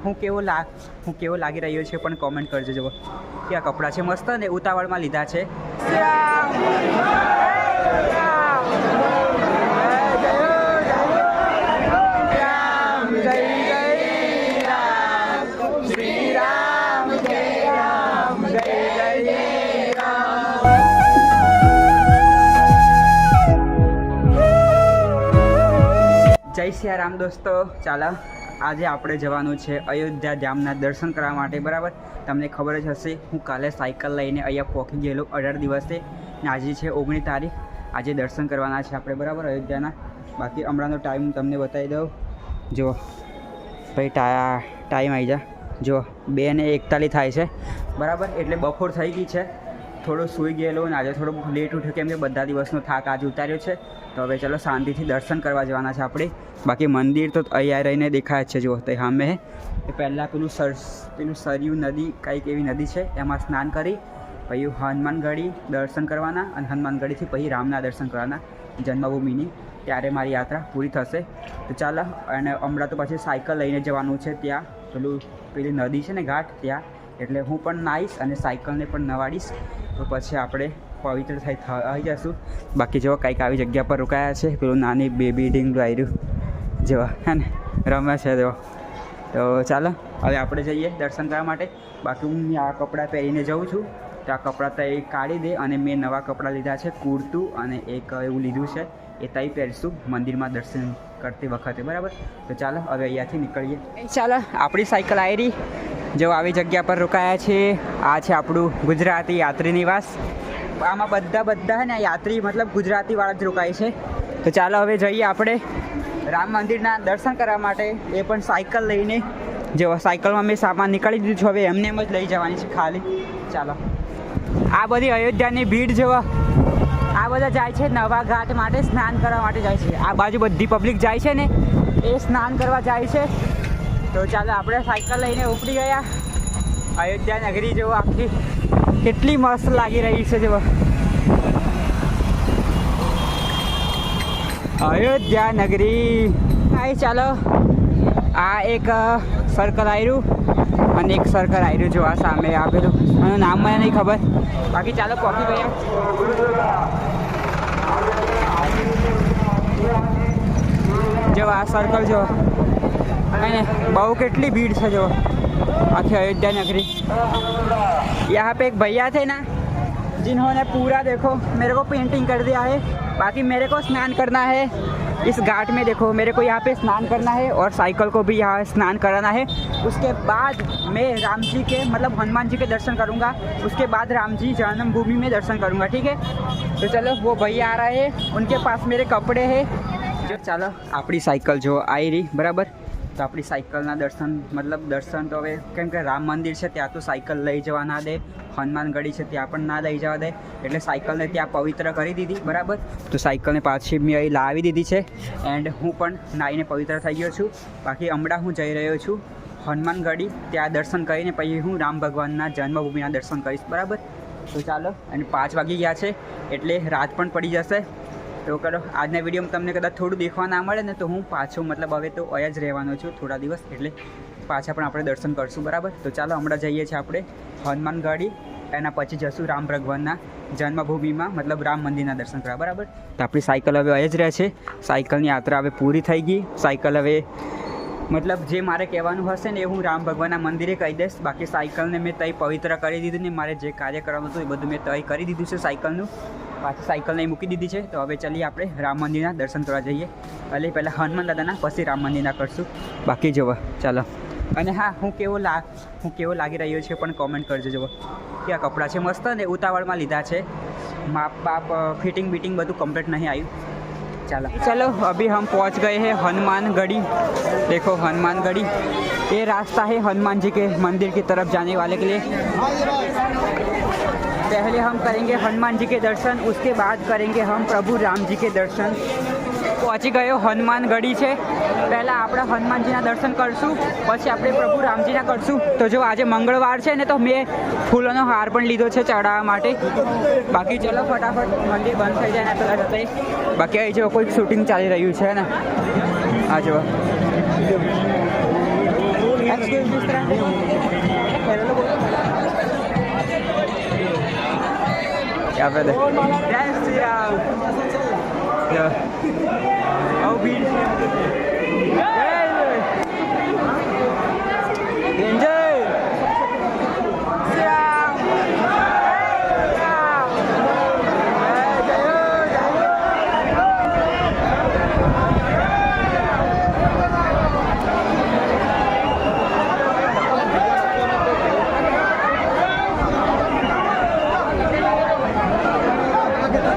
હું કેવો લાગી રહ્યો છે પણ કોમેન્ટ કરજો. જુઓ કે આ કપડાં છે મસ્ત ને ઉતાવળમાં લીધા છે. જય સિયા રામ દોસ્તો. ચાલો આજે આપણે જવાનું છે અયોધ્યા ધામના દર્શન કરવા માટે. બરાબર, તમને ખબર જ હશે હું કાલે સાયકલ લઈને અહીંયા પહોંચી ગયેલો 18 દિવસે ને આજે છે 19 તારીખ. આજે દર્શન કરવાના છે આપણે બરાબર અયોધ્યાના. બાકી હમણાંનો ટાઈમ તમને બતાવી દઉં. જો ભાઈ ટાઈમ આવી જા. જો 2:41 થાય છે બરાબર, એટલે બપોર થઈ ગઈ છે. થોડો સૂઈ ગયેલો અને આજે થોડો લેટ ઉઠ્યો કેમ કે બધા દિવસનો થાક આજે ઉતાર્યો છે. તો હવે ચલો શાંતિથી દર્શન કરવા જવાના છે આપણે. બાકી મંદિર તો અહીંયા રહીને દેખાય જ છે. જુઓ તો સામે એ પહેલાં પેલું સરયુ નદી કંઈક એવી નદી છે એમાં સ્નાન કરી પછી હનુમાનગઢી દર્શન કરવાના અને હનુમાનગઢીથી પછી રામના દર્શન કરવાના જન્મભૂમિની. ત્યારે મારી યાત્રા પૂરી થશે. તો ચાલો, અને હમણાં તો પછી સાયકલ લઈને જવાનું છે ત્યાં પેલી નદી છે ને ઘાટ ત્યાં, એટલે હું પણ નાહીશ અને સાયકલને પણ નવાડીશ. તો પછી આપણે પવિત્ર થઈ જશું. બાકી જો કંઈક આવી જગ્યા પર રોકાયા છે. પેલું નાની બેબી ઢીંગલું આવ્યું જેવા હે ને રમે છે જો. તો ચાલો હવે આપણે જઈએ દર્શન કરવા માટે. બાકી હું આ કપડાં પહેરીને જાઉં છું તો આ કપડાં તો એ કાઢી દે અને મેં નવા કપડાં લીધા છે, કુર્તું અને એક એવું લીધું છે એ તઈ પહેરીશું મંદિરમાં દર્શન કરતી વખતે. બરાબર, તો ચાલો હવે અહીંયાથી નીકળીએ. ચાલો આપણી સાયકલ આવી રહી. જો આવી જગ્યા પર રોકાયા છે. આ છે આપણું ગુજરાતી યાત્રી નિવાસ. આમાં બધા હે ને યાત્રી મતલબ ગુજરાતીવાળા જ રોકાય છે. તો ચાલો હવે જઈએ આપણે રામ મંદિરના દર્શન કરવા માટે. એ પણ સાયકલ લઈને. જો સાયકલમાં મેં સામાન નીકાળી દીધું છે, હવે એમને એમ જ લઈ જવાની છે ખાલી. ચાલો આ બધી અયોધ્યાની ભીડ જોવા આ બધા જાય છે નવા ઘાટ માટે, સ્નાન કરવા માટે જાય છે. આ બાજુ બધી પબ્લિક જાય છે ને એ સ્નાન કરવા જાય છે. તો ચાલો આપણે સાયકલ લઈને ઉપડી ગયા. અયોધ્યા નગરી જો આખી કેટલી મસ્ત લાગી રહી છે. જો અયોધ્યા નગરી. હા ચાલો, આ એક સર્કલ આવ્યું અને એક સર્કલ આવ્યું. જો આ સામે આપેલું એનું નામ મને નહીં ખબર. બાકી ચાલો પહોંચી ગયા. જો આ સર્કલ જો અને બહુ કેટલી भीड़ है जो आखिर अयोध्या नगरी. यहाँ पे एक भैया थे ना जिन्होंने पूरा देखो मेरे को पेंटिंग कर दिया है. बाकी मेरे को स्नान करना है इस घाट में. देखो मेरे को यहाँ पे स्नान करना है और साइकिल को भी यहाँ स्नान कराना है. उसके बाद मैं राम जी के मतलब हनुमान जी के दर्शन करूँगा. उसके बाद राम जी जन्मभूमि में दर्शन करूँगा. ठीक है, तो चलो वो भैया आ रहे हैं, उनके पास मेरे कपड़े हैं. जो ચાલો આપણી સાયકલ જો આવી રહી બરાબર. તો આપણી સાયકલના દર્શન તો હવે કેમ કે રામ મંદિર છે ત્યાં તો સાયકલ લઈ જવા ના દે, હનુમાનગઢી છે ત્યાં પણ ના લઈ જવા દે, એટલે સાયકલને ત્યાં પવિત્ર કરી દીધી બરાબર. તો સાયકલને પાછી મેં અહીં લાવી દીધી છે એન્ડ હું પણ નાહીને પવિત્ર થઈ ગયો છું. બાકી હમણાં હું જઈ રહ્યો છું હનુમાનગઢી, ત્યાં દર્શન કરીને પછી હું રામ ભગવાનના જન્મભૂમિના દર્શન કરીશ બરાબર. તો ચાલો, અને 5 વાગી ગયા છે એટલે રાત પણ પડી જશે. તો કરો આજના વિડીયોમાં તમને કદાચ થોડું દેખવા ના મળે ને તો હું પાછો મતલબ હવે તો અહીંયા જ રહેવાનો છું થોડા દિવસ, એટલે પાછા પણ આપણે દર્શન કરશું બરાબર. તો ચાલો હમણાં જઈએ છીએ આપણે હનુમાનગઢી, એના પછી જશું રામ ભગવાનના જન્મભૂમિમાં મતલબ રામ મંદિરના દર્શન કરવા બરાબર. તો આપણી સાયકલ હવે અહીંયા જ રહે છે. સાયકલની યાત્રા હવે પૂરી થઈ ગઈ. સાયકલ હવે મતલબ જે મારે કહેવાનું હશે ને એ હું રામ ભગવાનના મંદિરે કહી દઈશ. બાકી સાયકલને મેં તઈ પવિત્ર કરી દીધું ને મારે જે કાર્ય કરવાનું હતું એ બધું મેં તઈ કરી દીધું છે સાયકલનું. પાછી સાયકલ નહીં મૂકી દીધી છે. તો હવે ચાલીએ આપણે રામ મંદિરના દર્શન કરવા જઈએ. એટલે પહેલાં હનુમાન દાદાના પછી રામ મંદિરના કરશું. બાકી જુઓ ચાલો. અને હા, હું કેવો લાગી રહ્યો છે પણ કોમેન્ટ કરજો. જુઓ કે આ કપડાં છે મસ્ત ને ઉતાવળમાં લીધા છે. માપ ફિટિંગ બીટિંગ બધું કમ્પ્લીટ નહીં આવ્યું. चलो अभी हम पहुंच गए हैं हनुमानगढ़ी. देखो हनुमानगढ़ी ये रास्ता है हनुमान जी के मंदिर की तरफ जाने वाले के लिए. पहले हम करेंगे हनुमान जी के दर्शन, उसके बाद करेंगे हम प्रभु राम जी के दर्शन. પહોંચી ગયો હનુમાનગઢી છે. પહેલાં આપણે હનુમાનજીના દર્શન કરશું, પછી આપણે પ્રભુ રામજીના કરશું. તો જો આજે મંગળવાર છે ને તો મેં ફૂલોનો હાર પણ લીધો છે ચડાવવા માટે. બાકી ચલો ફટાફટ મંદિર બંધ થઈ જાય ને પેલા જતા. બાકી અહીં જો કોઈક શૂટિંગ ચાલી રહ્યું છે ને આ જો क्या पे जय श्री राम। आओ भीड़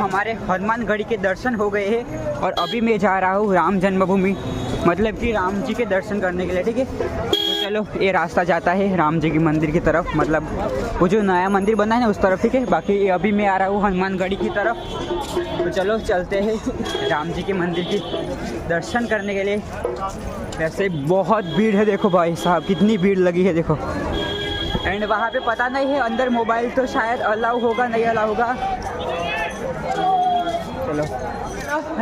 हमारे हनुमानगढ़ी के दर्शन हो गए हैं और अभी मैं जा रहा हूँ राम जन्मभूमि, मतलब कि राम जी के दर्शन करने के लिए। ठीक है, तो चलो ये रास्ता जाता है राम जी के मंदिर की तरफ, मतलब वो जो नया मंदिर बना है ना उस तरफ। ठीक है, बाकी अभी मैं आ रहा हूँ हनुमानगढ़ी की तरफ, तो चलो चलते हैं राम जी के मंदिर की दर्शन करने के लिए। वैसे बहुत भीड़ है, देखो भाई साहब कितनी भीड़ लगी है देखो। एंड वहाँ पे पता नहीं है अंदर मोबाइल तो शायद अलाउ होगा नहीं अलाउ होगा। चलो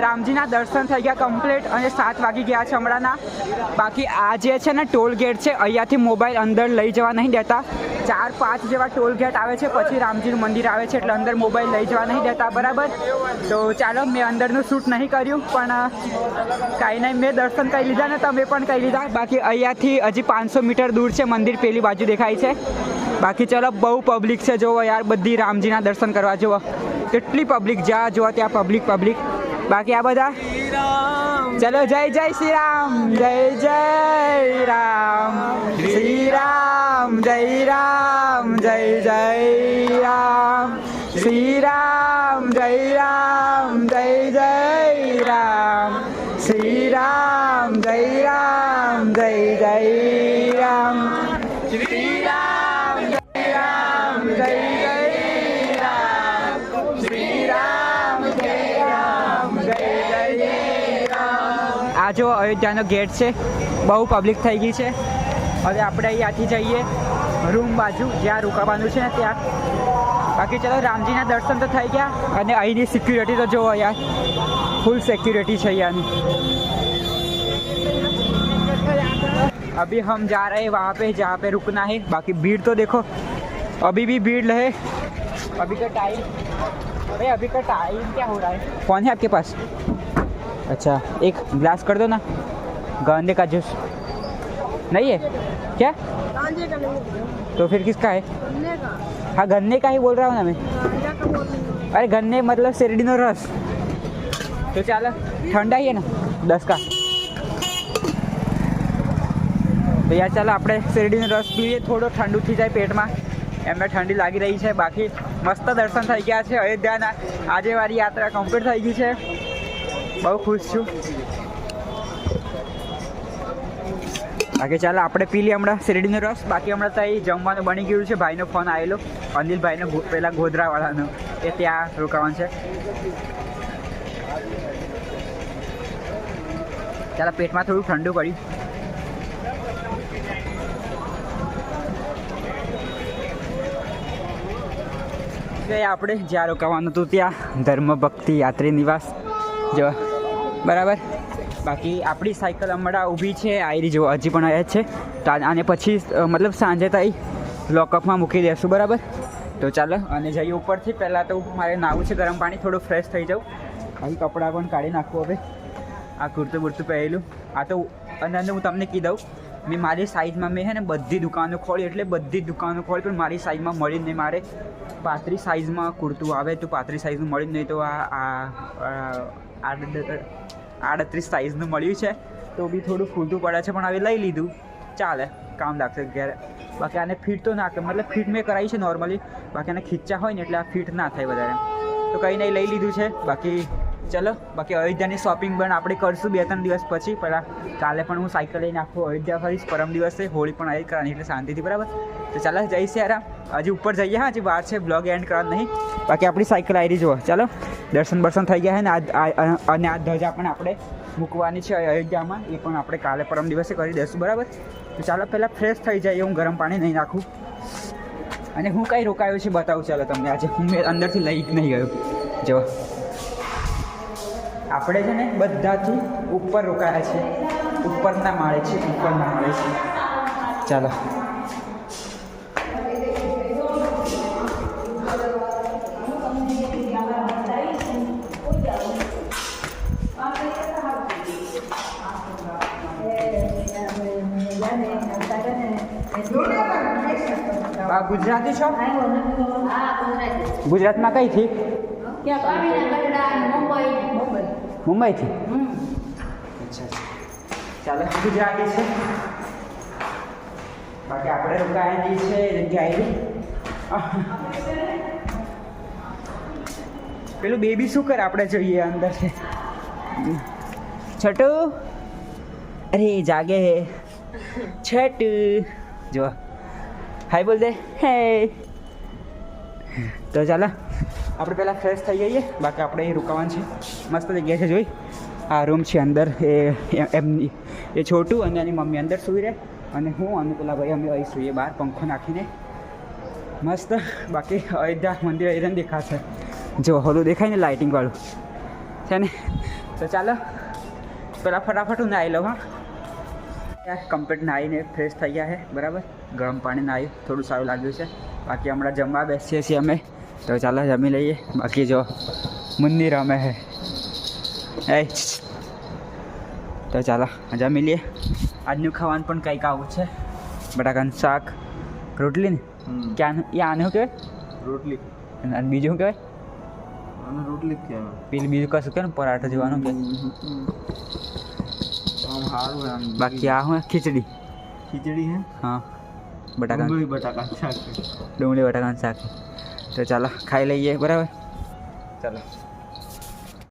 રામજીના દર્શન થઈ ગયા કમ્પ્લીટ અને 7 વાગી ગયા છે હમણાંના। બાકી આ જે છે ને ટોલ ગેટ છે, અહીંયાથી મોબાઈલ અંદર લઈ જવા નહીં દેતા। 4-5 જેવા ટોલ ગેટ આવે છે, પછી રામજીનું મંદિર આવે છે, એટલે અંદર મોબાઈલ લઈ જવા નહીં દેતા, બરાબર। તો ચાલો મેં અંદરનું શૂટ નહીં કર્યું, પણ કાંઈ નહીં, મેં દર્શન કરી લીધા ને તમે પણ કરી લીધા। બાકી અહીંયાથી હજી 500 મીટર દૂર છે મંદિર, પેલી બાજુ દેખાય છે। બાકી ચલો બહુ પબ્લિક છે, જોવો યાર, બધી રામજીના દર્શન કરવા જુઓ કેટલી પબ્લિક, જ્યાં જુઓ ત્યાં પબ્લિક। બાકી આ બધા ચલો જય જય શ્રી રામ, જય જય રામ, શ્રી રામ જય રામ, જય જય રામ, શ્રી રામ જય રામ, જય જય રામ, શ્રી રામ જય રામ, જય જય રામ, શ્રી રામ જય રામ, જય જય રામ, શ્રી રામ જય રામ, જય જય રામ। આ જો અયોધ્યાનો ગેટ છે, બહુ પબ્લિક થઈ ગઈ છે। હવે આપણે અહીંયાથી જઈએ રૂમ બાજુ, જ્યાં રોકાવાનું છે ને ત્યાં। બાકી ચલો રામજીના દર્શન તો થઈ ગયા, અને અહીંની સિક્યુરિટી તો જુઓ યાર, ફૂલ સિक्योरिटी है यानी। अभी हम जा रहे हैं वहाँ पे जहाँ पे रुकना है। बाकी भीड़ तो देखो, अभी भी भीड़ है। अभी का टाइम, अरे अभी का टाइम क्या हो रहा है? कौन है आपके पास? अच्छा एक ग्लास कर दो ना, गन्ने का जूस नहीं है क्या? गांजे का नहीं, तो फिर किसका है? गन्ने का। हाँ गन्ने का ही बोल रहा हूँ ना मैं। गांजा का बोल रही हूँ। अरे गन्ने मतलब શેરડીનો રસ। तो ચાલો ઠંડા ही है ना 10 का। તો યાર ચાલો આપણે શેરડીનો રસ પીએ, થોડો ઠંડુ થઈ જાય પેટમાં, એમને ઠંડી લાગી રહી છે। બાકી મસ્ત દર્શન થઈ ગયા છે અયોધ્યાના। આજે મારી યાત્રા કમ્પ્લીટ થઈ ગઈ છે, બહુ ખુશ છું। બાકી ચાલો આપણે પી લઈએ હમણાં શેરડીનો રસ। બાકી હમણાં તો અહીં જમવાનું બની ગયું છે, ભાઈનો ફોન આવેલો, અનિલભાઈનો, પેલા ગોધરાવાળાનો, એ ત્યાં રોકાવાનું છે। ચાલો પેટમાં થોડું ઠંડુ પડ્યું। આપણે જ્યાં રોકાવાનું હતું ત્યાં ધર્મ ભક્તિ યાત્રી નિવાસ જો, બરાબર। બાકી આપણી સાયકલ હમણાં ઊભી છે, આયરી જો હજી પણ આવ્યા છે, તો આને પછી મતલબ સાંજે તો અહીં લોકઅપમાં મૂકી દેશું, બરાબર। તો ચાલો અને જઈએ ઉપરથી। પહેલાં તો મારે નાહવું છે ગરમ પાણી, થોડું ફ્રેશ થઈ જાઉં। અહીં કપડાં પણ કાઢી નાખવું હવે। આ કુર્તું બુર્તું પહેરેલું, આ તો અને હું તમને કહી દઉં, મેં મારી સાઈઝમાં મેં હે ને બધી દુકાનો ખોલી, એટલે બધી દુકાનો ખોલી, પણ મારી સાઈઝમાં મળી નહીં। મારે 35 સાઈઝમાં કુર્તું આવે તો 35 સાઈઝનું મળ્યું નહીં, તો આ 38 સાઈઝનું મળ્યું છે, તો બી થોડું ખોટું પડે છે, પણ હવે લઈ લીધું, ચાલે, કામ લાગશે ઘરે। બાકી આને ફિટ તો ના કરે, મતલબ ફિટ મેં કરાવી છે નોર્મલી, બાકી આને ખીચા હોય ને એટલે આ ફિટ ના થાય વધારે, તો કંઈ નહીં લઈ લીધું છે। બાકી ચલો, બાકી અયોધ્યાની શોપિંગ પણ આપણે કરશું 2-3 દિવસ પછી। પહેલાં કાલે પણ હું સાયકલ લઈને આખું અયોધ્યા ફરીશ, પરમ દિવસે હોળી પણ આવી કરવાની, એટલે શાંતિથી, બરાબર। તો ચાલો જય સિયારામ। હજી ઉપર જઈએ, હા હજી વાર છે, બ્લોગ એન્ડ કરવાનું નહીં। બાકી આપણી સાયકલ આવી જુઓ, ચાલો દર્શન બર્શન થઈ ગયા છે ને। અને આ ધજા પણ આપણે મૂકવાની છે અયોધ્યામાં, એ પણ આપણે કાલે પરમ દિવસે કરી દઈશું, બરાબર। તો ચાલો પહેલાં ફ્રેશ થઈ જઈએ, હું ગરમ પાણી નહીં નાખું, અને હું કંઈ રોકાયો છે બતાવું ચાલો તમને। આજે હું મેં અંદરથી લઈ જ નહીં ગયો, જો આપણે છે ને બધાથી ઉપર રોકાયા છે, ઉપરના માળે છે, ઉપરના માળે છે। ચાલો આ ગુજરાતી છો ગુજરાતમાં કઈથી મુંબઈથી અચ્છા ચાલો ગુજરાતી છે બાકી આપણે રોકાયેલી છે જગ્યાએ પેલું બેબી શું કરે આપણે જોઈએ અંદર છે છટુ અરે જાગે હે છટુ જો હાય બોલ દે હે તો ચાલો આપણે પહેલાં ફ્રેશ થઈ જઈએ બાકી આપણે અહીં રોકાવાનું છે મસ્ત જગ્યા છે જોઈ આ રૂમ છે અંદર એમની એ છોટું અને એની મમ્મી અંદર સૂઈ રહે અને હું અને પેલા ભાઈ અમે અહીં સૂઈએ બહાર પંખો નાખીને મસ્ત બાકી અયોધ્યા મંદિર અહીં દેખાશે જો હોલું દેખાય ને લાઇટિંગવાળું છે ને તો ચાલો પેલા ફટાફટ હું નાહી લઉં હા કમ્પ્લીટ નાહીને ફ્રેશ થઈ ગયા છે બરાબર ગરમ પાણી નાહ્યું થોડું સારું લાગ્યું છે બાકી હમણાં જમવા બેસીએ છીએ અમે તો ચાલો જમી લઈએ બાકી જો મંદિર અમે હે તો ચાલો જમી લઈએ આજનું ખાવાનું પણ કંઈક આવું છે બટાકાનું શાક રોટલી ને ક્યાં એ આનું કહેવાય રોટલી અને બીજું શું કહેવાય અને રોટલી જ કહેવાય પેલું બીજું કશું કે ને પરાઠા જેવાનું કે આમ સારું આમ બાકી આ હું ખીચડી ખીચડી હે હા બટાકા ડુંગળી બટાકા શાક ડુંગળી બટાકાનું શાક તો ચાલો ખાઈ લઈએ બરાબર ચાલો